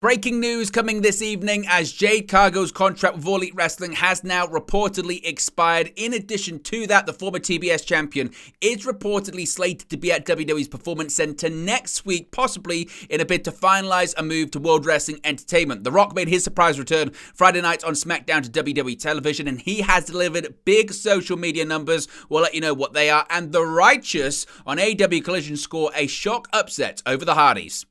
Breaking news coming this evening as Jade Cargill's contract with All Elite Wrestling has now reportedly expired. In addition to that, the former TBS champion is reportedly slated to be at WWE's Performance Center next week, possibly in a bid to finalize a move to World Wrestling Entertainment. The Rock made his surprise return Friday night on SmackDown to WWE television, and he has delivered big social media numbers. We'll let you know what they are. And the Righteous on AEW Collision score a shock upset over the Hardys.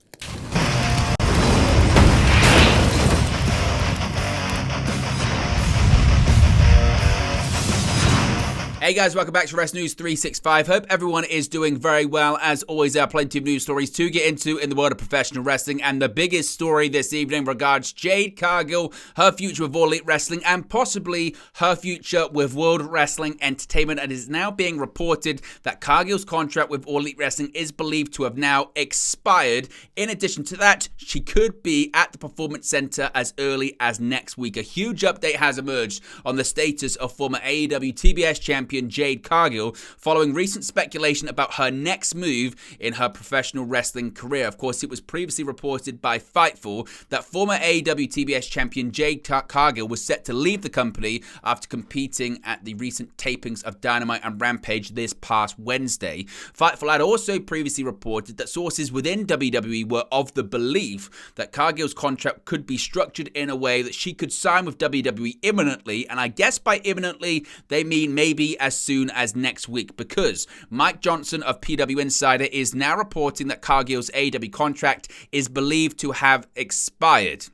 Hey guys, welcome back to Rest News 365. Hope everyone is doing very well. As always, there are plenty of news stories to get into in the world of professional wrestling, and the biggest story this evening regards Jade Cargill, her future with All Elite Wrestling, and possibly her future with World Wrestling Entertainment. And it is now being reported that Cargill's contract with All Elite Wrestling is believed to have now expired. In addition to that, she could be at the Performance Center as early as next week. A huge update has emerged on the status of former AEW TBS champion Jade Cargill following recent speculation about her next move in her professional wrestling career. Of course, it was previously reported by Fightful that former AEW TBS champion Jade Cargill was set to leave the company after competing at the recent tapings of Dynamite and Rampage this past Wednesday. Fightful had also previously reported that sources within WWE were of the belief that Cargill's contract could be structured in a way that she could sign with WWE imminently, and I guess by imminently they mean maybe as soon as next week, because Mike Johnson of PW Insider is now reporting that Cargill's AEW contract is believed to have expired.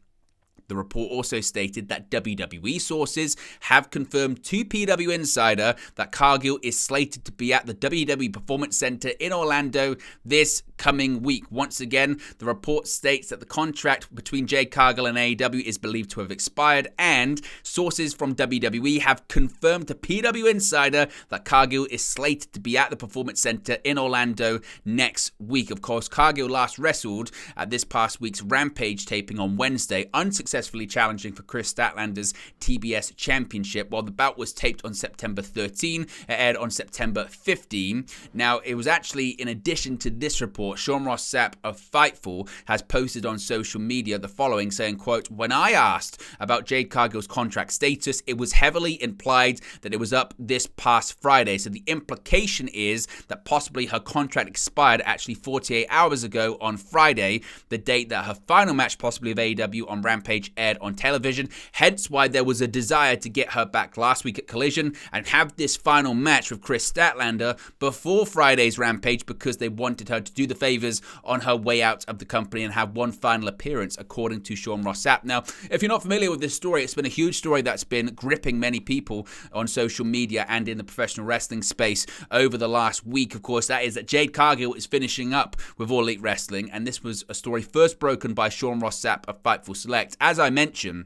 The report also stated that WWE sources have confirmed to PW Insider that Cargill is slated to be at the WWE Performance Center in Orlando this coming week. Once again, the report states that the contract between Jade Cargill and AEW is believed to have expired, and sources from WWE have confirmed to PW Insider that Cargill is slated to be at the Performance Center in Orlando next week. Of course, Cargill last wrestled at this past week's Rampage taping on Wednesday, unsuccessfully challenging for Chris Statlander's TBS Championship. While the bout was taped on September 13, it aired on September 15. Now, it was actually in addition to this report, Sean Ross Sapp of Fightful has posted on social media the following, saying, quote, "When I asked about Jade Cargill's contract status, it was heavily implied that it was up this past Friday. So the implication is that possibly her contract expired actually 48 hours ago on Friday, the date that her final match possibly of AEW on Rampage aired on television, hence why there was a desire to get her back last week at Collision and have this final match with Chris Statlander before Friday's Rampage, because they wanted her to do the favors on her way out of the company and have one final appearance, according to Sean Ross Sapp." Now, if you're not familiar with this story, it's been a huge story that's been gripping many people on social media and in the professional wrestling space over the last week. Of course, that is that Jade Cargill is finishing up with All Elite Wrestling, and this was a story first broken by Sean Ross Sapp of Fightful Select. As I mentioned,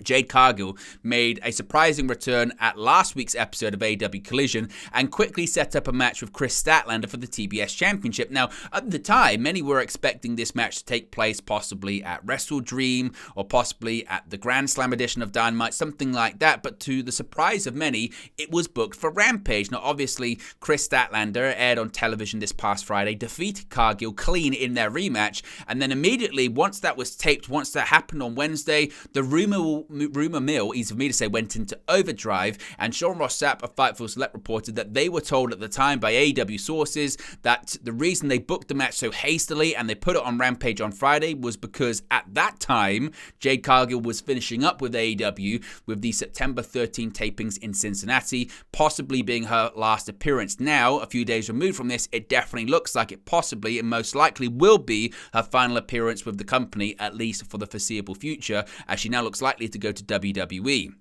Jade Cargill made a surprising return at last week's episode of AEW Collision and quickly set up a match with Chris Statlander for the TBS Championship. Now, at the time, many were expecting this match to take place possibly at Wrestle Dream or possibly at the Grand Slam edition of Dynamite, something like that. But to the surprise of many, it was booked for Rampage. Now, obviously, Chris Statlander aired on television this past Friday, defeated Cargill clean in their rematch, and then immediately, once that was taped, once that happened on Wednesday, the rumor mill, easy for me to say, went into overdrive, and Sean Ross Sapp of Fightful Select reported that they were told at the time by AEW sources that the reason they booked the match so hastily and they put it on Rampage on Friday was because at that time, Jade Cargill was finishing up with AEW with the September 13 tapings in Cincinnati, possibly being her last appearance. Now, a few days removed from this, it definitely looks like it possibly and most likely will be her final appearance with the company, at least for the foreseeable future, as she now looks likely to go to WWE.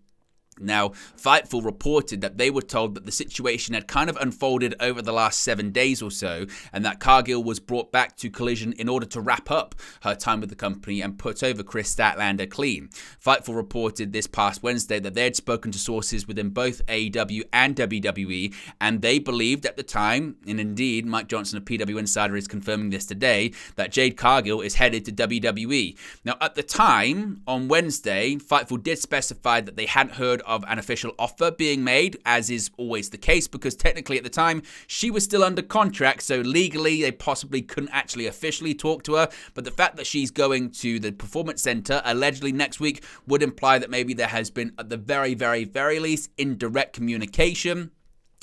Now, Fightful reported that they were told that the situation had kind of unfolded over the last 7 days or so, and that Cargill was brought back to Collision in order to wrap up her time with the company and put over Chris Statlander clean. Fightful reported this past Wednesday that they had spoken to sources within both AEW and WWE, and they believed at the time, and indeed Mike Johnson of PW Insider is confirming this today, that Jade Cargill is headed to WWE. Now, at the time, on Wednesday, Fightful did specify that they hadn't heard of an official offer being made, as is always the case, because technically at the time she was still under contract, so legally they possibly couldn't actually officially talk to her. But the fact that she's going to the Performance Center allegedly next week would imply that maybe there has been, at the very, very, very least, indirect communication.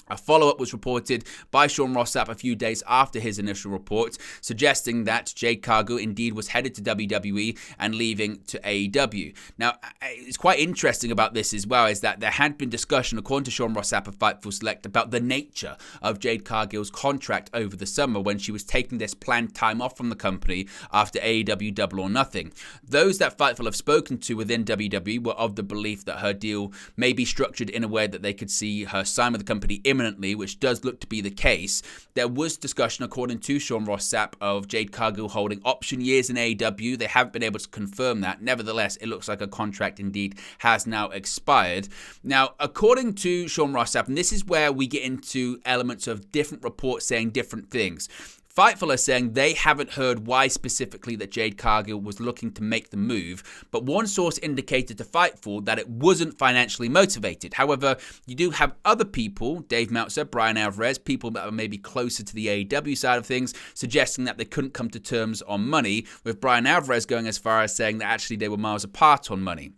A follow-up was reported by Sean Ross Sapp a few days after his initial report, suggesting that Jade Cargill indeed was headed to WWE and leaving to AEW. Now, it's quite interesting about this as well, is that there had been discussion, according to Sean Ross Sapp of Fightful Select, about the nature of Jade Cargill's contract over the summer when she was taking this planned time off from the company after AEW Double or Nothing. Those that Fightful have spoken to within WWE were of the belief that her deal may be structured in a way that they could see her sign with the company imminently, which does look to be the case. There was discussion, according to Sean Ross Sapp, of Jade Cargill holding option years in AEW. They haven't been able to confirm that. Nevertheless, it looks like a contract indeed has now expired. Now, according to Sean Ross Sapp, and this is where we get into elements of different reports saying different things. Fightful are saying they haven't heard why specifically that Jade Cargill was looking to make the move, but one source indicated to Fightful that it wasn't financially motivated. However, you do have other people, Dave Meltzer, Brian Alvarez, people that are maybe closer to the AEW side of things, suggesting that they couldn't come to terms on money, with Brian Alvarez going as far as saying that actually they were miles apart on money.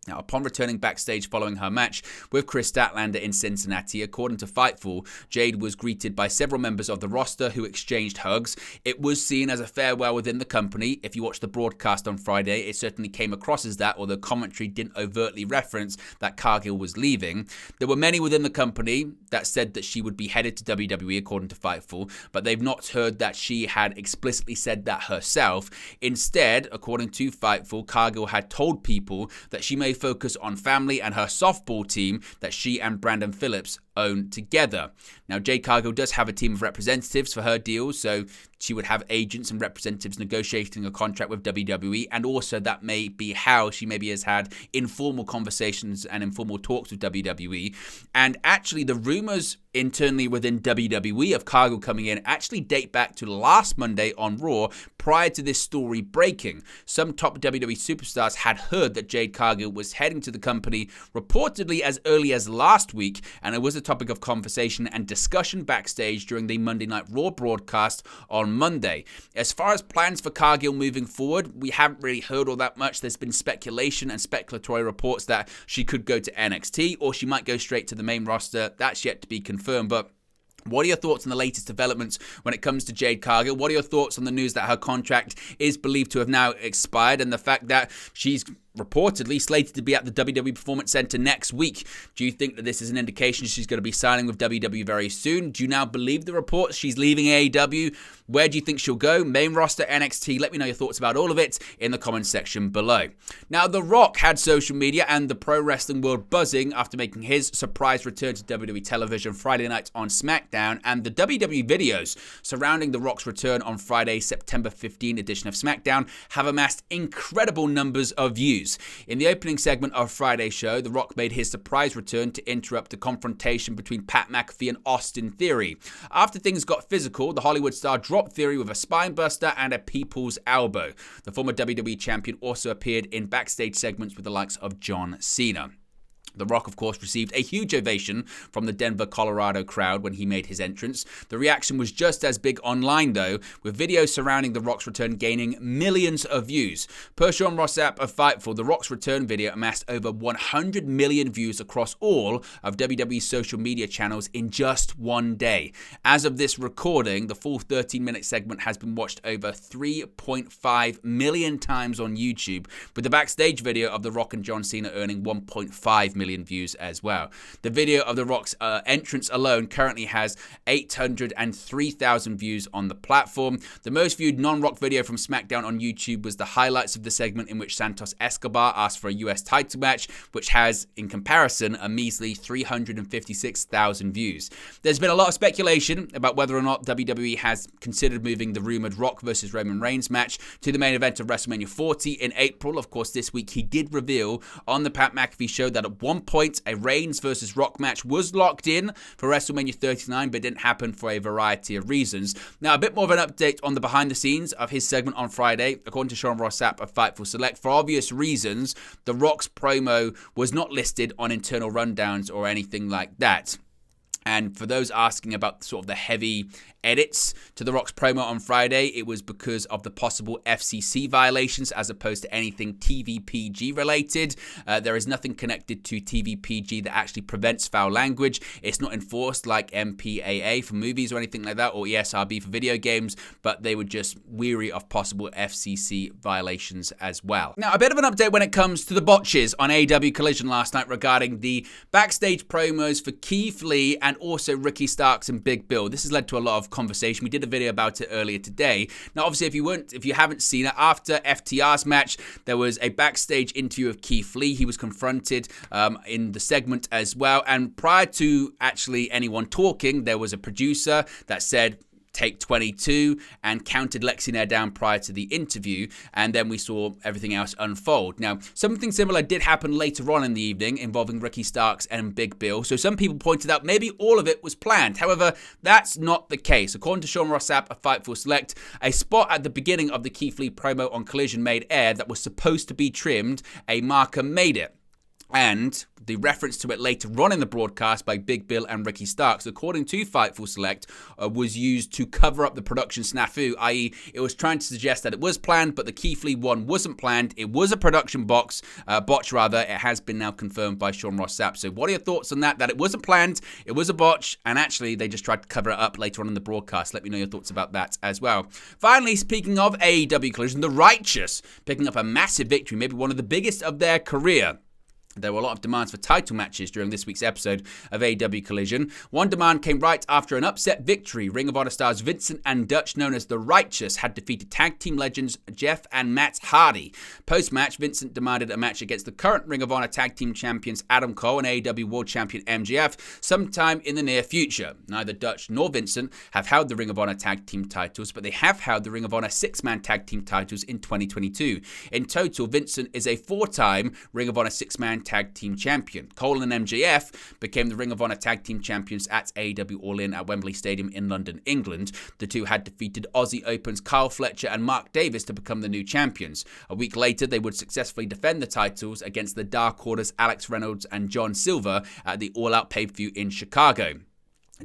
Now, upon returning backstage following her match with Chris Statlander in Cincinnati, according to Fightful, Jade was greeted by several members of the roster who exchanged hugs. It was seen as a farewell within the company. If you watched the broadcast on Friday, it certainly came across as that, although commentary didn't overtly reference that Cargill was leaving. There were many within the company that said that she would be headed to WWE, according to Fightful, but they've not heard that she had explicitly said that herself. Instead, according to Fightful, Cargill had told people that she may focus on family and her softball team that she and Brandon Phillips own together. Now, Jade Cargill does have a team of representatives for her deals, so she would have agents and representatives negotiating a contract with WWE, and also that may be how she maybe has had informal conversations and informal talks with WWE. And actually, the rumors internally within WWE of Cargill coming in actually date back to last Monday on Raw, prior to this story breaking. Some top WWE superstars had heard that Jade Cargill was heading to the company reportedly as early as last week, and it was a topic of conversation and discussion backstage during the Monday Night Raw broadcast on Monday. As far as plans for Cargill moving forward, we haven't really heard all that much. There's been speculation and speculatory reports that she could go to NXT or she might go straight to the main roster. That's yet to be confirmed, but what are your thoughts on the latest developments when it comes to Jade Cargill? What are your thoughts on the news that her contract is believed to have now expired and the fact that she's reportedly slated to be at the WWE Performance Center next week? Do you think that this is an indication she's going to be signing with WWE very soon? Do you now believe the reports she's leaving AEW? Where do you think she'll go? Main roster, NXT? Let me know your thoughts about all of it in the comments section below. Now, The Rock had social media and the pro wrestling world buzzing after making his surprise return to WWE television Friday night on SmackDown, and the WWE videos surrounding The Rock's return on Friday, September 15 edition of SmackDown have amassed incredible numbers of views. In the opening segment of Friday's show, The Rock made his surprise return to interrupt the confrontation between Pat McAfee and Austin Theory. After things got physical, the Hollywood star dropped Theory with a spinebuster and a people's elbow. The former WWE champion also appeared in backstage segments with the likes of John Cena. The Rock, of course, received a huge ovation from the Denver, Colorado crowd when he made his entrance. The reaction was just as big online, though, with videos surrounding The Rock's return gaining millions of views. Per Sean Ross Sapp of Fightful, The Rock's return video amassed over 100 million views across all of WWE's social media channels in just one day. As of this recording, the full 13-minute segment has been watched over 3.5 million times on YouTube, with the backstage video of The Rock and John Cena earning 1.5 million views as well. The video of The Rock's entrance alone currently has 803,000 views on the platform. The most viewed non-Rock video from SmackDown on YouTube was the highlights of the segment in which Santos Escobar asked for a US title match, which has, in comparison, a measly 356,000 views. There's been a lot of speculation about whether or not WWE has considered moving the rumored Rock versus Roman Reigns match to the main event of WrestleMania 40 in April. Of course, this week he did reveal on the Pat McAfee show that at one one point, a Reigns versus Rock match was locked in for WrestleMania 39, but didn't happen for a variety of reasons. Now, a bit more of an update on the behind the scenes of his segment on Friday. According to Sean Ross Sapp of Fightful Select, for obvious reasons, The Rock's promo was not listed on internal rundowns or anything like that. And for those asking about sort of the heavy edits to The Rock's promo on Friday, it was because of the possible FCC violations as opposed to anything TVPG related. There is nothing connected to TVPG that actually prevents foul language. It's not enforced like MPAA for movies or anything like that, or ESRB for video games, but they were just weary of possible FCC violations as well. Now, a bit of an update when it comes to the botches on AEW Collision last night regarding the backstage promos for Keith Lee and also Ricky Starks and Big Bill. This has led to a lot of conversation. We did a video about it earlier today. Now, obviously, if you haven't seen it, after FTR's match, there was a backstage interview of Keith Lee. He was confronted in the segment as well. And prior to actually anyone talking, there was a producer that said, take 22, and counted Lexi Nair down prior to the interview, and then we saw everything else unfold. Now, something similar did happen later on in the evening involving Ricky Starks and Big Bill, so some people pointed out maybe all of it was planned. However, that's not the case. According to Sean Ross Sapp of Fightful Select, a spot at the beginning of the Keith Lee promo on Collision made air that was supposed to be trimmed. A marker made it. And the reference to it later on in the broadcast by Big Bill and Ricky Starks, according to Fightful Select, was used to cover up the production snafu, i.e. it was trying to suggest that it was planned, but the Keith Lee one wasn't planned. It was a production botch. It has been now confirmed by Sean Ross Sapp. So what are your thoughts on that? That it wasn't planned, it was a botch, and actually they just tried to cover it up later on in the broadcast. Let me know your thoughts about that as well. Finally, speaking of AEW Collision, the Righteous picking up a massive victory, maybe one of the biggest of their career. There were a lot of demands for title matches during this week's episode of AEW Collision. One demand came right after an upset victory. Ring of Honor stars Vincent and Dutch, known as The Righteous, had defeated tag team legends Jeff and Matt Hardy. Post-match, Vincent demanded a match against the current Ring of Honor tag team champions Adam Cole and AEW World Champion MJF sometime in the near future. Neither Dutch nor Vincent have held the Ring of Honor tag team titles, but they have held the Ring of Honor six-man tag team titles in 2022. In total, Vincent is a four-time Ring of Honor six-man tag team champion. Cole and MJF became the Ring of Honor tag team champions at AEW All In at Wembley Stadium in London, England. The two had defeated Aussie Open's Kyle Fletcher and Mark Davis to become the new champions. A week later, they would successfully defend the titles against the Dark Order's Alex Reynolds and John Silver at the All Out pay-per-view in Chicago.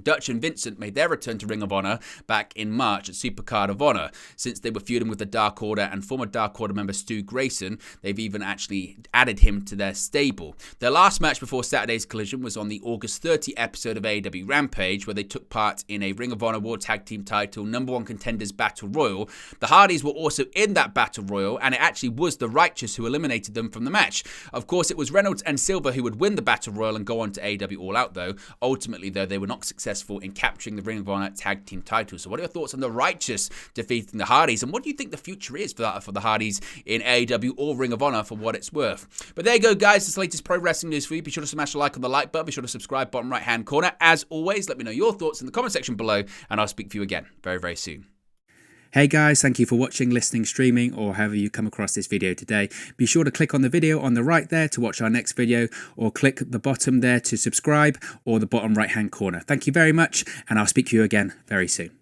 Dutch and Vincent made their return to Ring of Honor back in March at Supercard of Honor. Since they were feuding with the Dark Order and former Dark Order member Stu Grayson, they've even actually added him to their stable. Their last match before Saturday's Collision was on the August 30 episode of AEW Rampage, where they took part in a Ring of Honor World Tag Team Title #1 Contenders Battle Royal. The Hardys were also in that Battle Royal, and it actually was the Righteous who eliminated them from the match. Of course, it was Reynolds and Silver who would win the Battle Royal and go on to AEW All Out, though. Ultimately, though, they were not successful in capturing the Ring of Honor tag team titles. So what are your thoughts on the Righteous defeating the Hardys, and what do you think the future is for the Hardys in AEW or Ring of Honor, for what it's worth? But there you go, guys. This is the latest pro wrestling news for you. Be sure to smash a like on the like button. Be sure to subscribe, bottom right hand corner. As always, let me know your thoughts in the comment section below, and I'll speak to you again very, very soon. Hey guys, thank you for watching, listening, streaming, or however you come across this video today. Be sure to click on the video on the right there to watch our next video, or click the bottom there to subscribe, or the bottom right hand corner. Thank you very much, and I'll speak to you again very soon.